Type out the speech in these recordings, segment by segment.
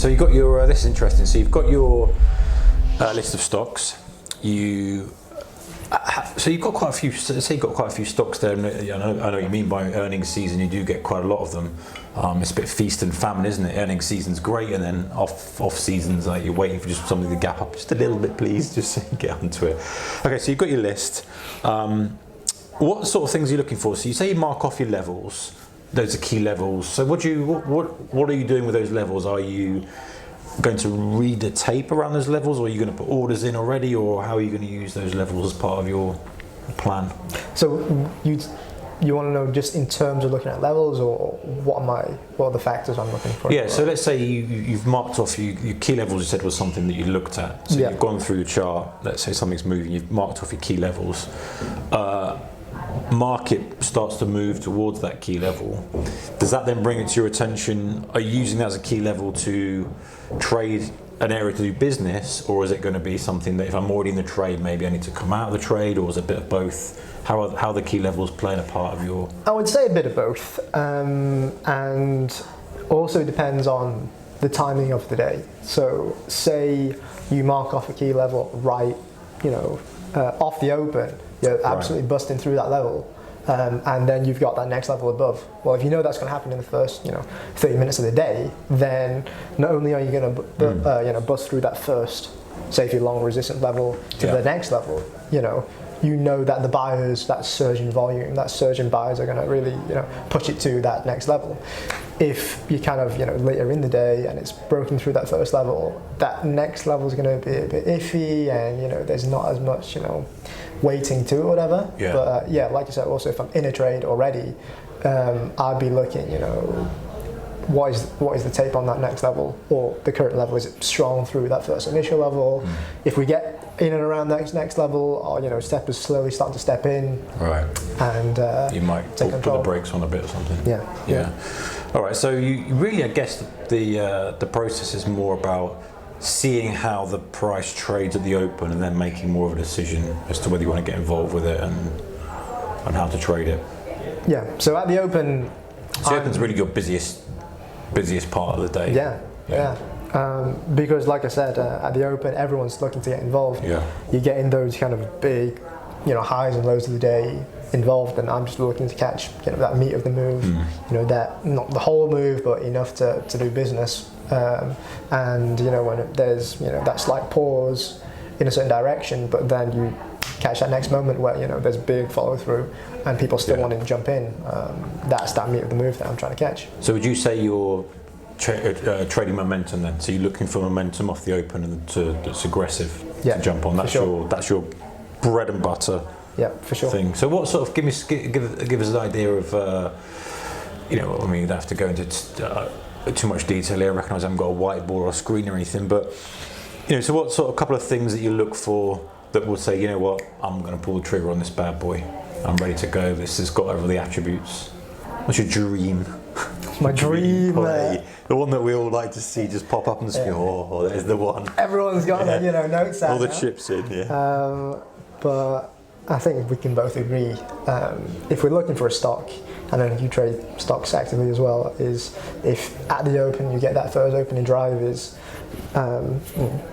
So you've got your, this is interesting, so you've got your list of stocks. So you've got quite a few. Say you've got quite a few stocks there. And I know what you mean by earnings season. You do get quite a lot of them. It's a bit feast and famine, isn't it? Earnings season's great, and then off seasons, like you're waiting for just something to gap up just a little bit, please, just so you get onto it. Okay, so you've got your list. What sort of things are you looking for? So you say you mark off your levels. Those are key levels. So what are you doing with those levels? Are you going to read the tape around those levels, or are you going to put orders in already, or how are you going to use those levels as part of your plan? So you want to know just in terms of looking at levels, or what are the factors I'm looking for? Yeah, so let's say you've marked off your key levels. You said was something that you looked at. So you've gone through the chart. Let's say something's moving. You've marked off your key levels. Market starts to move towards that key level. Does that then bring it to your attention? Are you using that as a key level to trade an area to do business, or is it going to be something that if I'm already in the trade, maybe I need to come out of the trade, or is it a bit of both? How are the key levels playing a part of your? I would say a bit of both, and also depends on the timing of the day. So say you mark off a key level right, off the open. You're absolutely busting through that level, and then you've got that next level above. Well, if you know that's going to happen in the first 30 minutes of the day, then not only are you going to bust through that first, say if you're long resistance level to the next level, you know that the buyers, that surge in volume, that surge in buyers are going to really push it to that next level. If you kind of later in the day and it's broken through that first level, that next level is going to be a bit iffy, and there's not as much weighting to it or whatever. Yeah. But like you said, also if I'm in a trade already, I'd be looking, what is the tape on that next level, or the current level? Is it strong through that first initial level? If we get in and around that next level, or steppers slowly start to step in, right, and you might put the brakes on a bit or something. Yeah. All right, so you really, I guess the process is more about seeing how the price trades at the open, and then making more of a decision as to whether you want to get involved with it and how to trade it. Yeah. So at the open, the open's really your busiest part of the day. Yeah. Because like I said, at the open, everyone's looking to get involved. Yeah. You get in those kind of big, highs and lows of the day involved, and I'm just looking to catch that meat of the move. That not the whole move, but enough to do business. And when there's that slight pause in a certain direction, but then you catch that next moment where there's big follow through and people still wanting to jump in. That's that meat of the move that I'm trying to catch. So would you say you're trading momentum then? So you're looking for momentum off the open and that's aggressive to jump on. That's your bread and butter. Yeah, for sure. Thing. So what sort of give us an idea of you don't have to go into too much detail here. I recognise I haven't got a whiteboard or a screen or anything, but so what sort of couple of things that you look for that will say, I'm going to pull the trigger on this bad boy. I'm ready to go. This has got over the attributes. What's your dream? My dream play? The one that we all like to see just pop up on the screen. Oh, there's the one. Everyone's got their notes out. All the chips in, but I think we can both agree, if we're looking for a stock, and then you trade stocks actively as well, is if at the open you get that first opening drive is,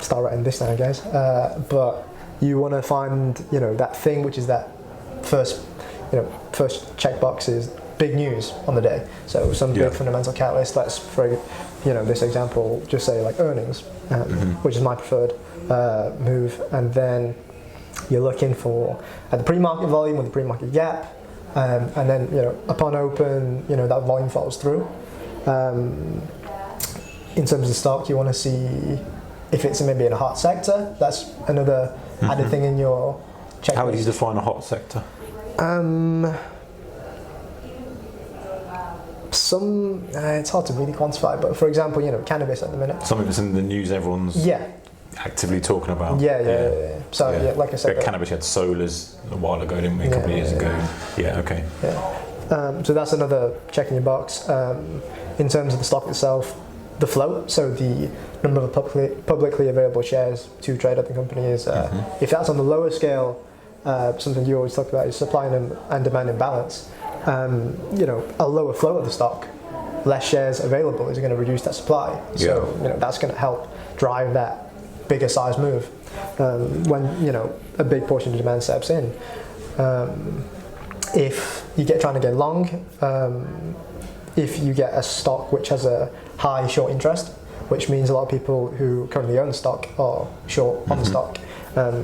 start writing this down guys, but you want to find that thing which is that first checkbox is big news on the day. So some big fundamental catalyst, let's for this example just say like earnings, which is my preferred move, and then you're looking for at the pre-market volume with the pre-market gap, and then upon open that volume follows through. In terms of the stock, you want to see if it's maybe in a hot sector. That's another added thing in your checklist. How would you define a hot sector? It's hard to really quantify, but for example, cannabis at the minute. Something that's in the news, everyone's actively talking about. Yeah. So like I said, cannabis had solars a while ago, didn't we? A couple of years ago. Yeah. Okay. Yeah. So that's another check in your box. In terms of the stock itself, the float, so the number of publicly available shares to trade at the company is, if that's on the lower scale, something you always talk about is supply and demand imbalance. A lower float of the stock less shares available is going to reduce that supply. So that's going to help drive that bigger size move when a big portion of demand steps in. If you trying to get long, if you get a stock which has a high short interest, which means a lot of people who currently own the stock are short on the stock.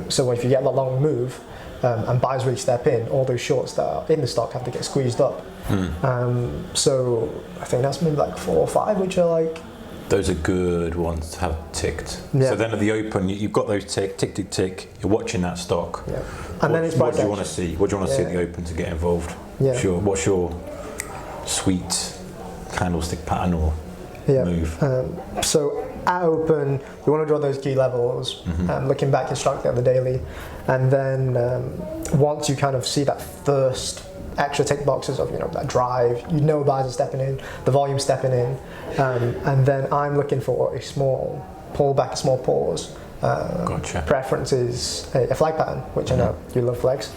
So if you get a long move and buyers really step in, all those shorts that are in the stock have to get squeezed up. So I think that's maybe like 4 or 5, which are like. Those are good ones to have ticked. Yeah. So then at the open, you've got those tick. You're watching that stock. Yeah. And then it's what do you want to see? What do you want to see at the open to get involved? Yeah. What's your sweet candlestick pattern or move? So at open, you want to draw those key levels, looking back historically at the daily, and then once you kind of see that first extra tick boxes of that drive, buyers are stepping in, the volume stepping in, and then I'm looking for a small pullback, a small pause. Gotcha. Preference is a flag pattern, which I know you love flags.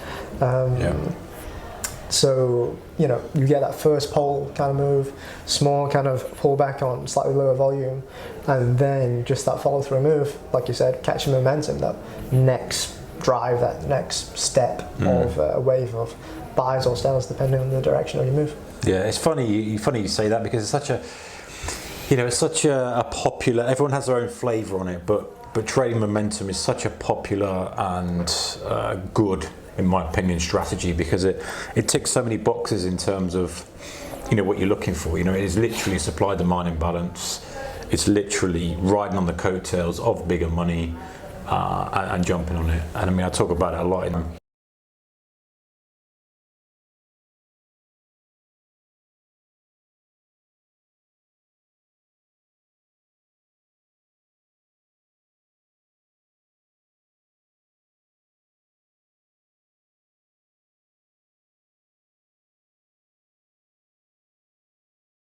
So you get that first pole kind of move, small kind of pullback on slightly lower volume, and then just that follow through move, like you said, catching momentum, that next drive, that next step of a wave of buys or sells depending on the direction of your move. Yeah, it's funny you say that, because it's such a popular. Everyone has their own flavour on it, but trading momentum is such a popular and good, in my opinion, strategy, because it ticks so many boxes in terms of what you're looking for. It is literally supply demand imbalance. It's literally riding on the coattails of bigger money and jumping on it. And I mean, I talk about it a lot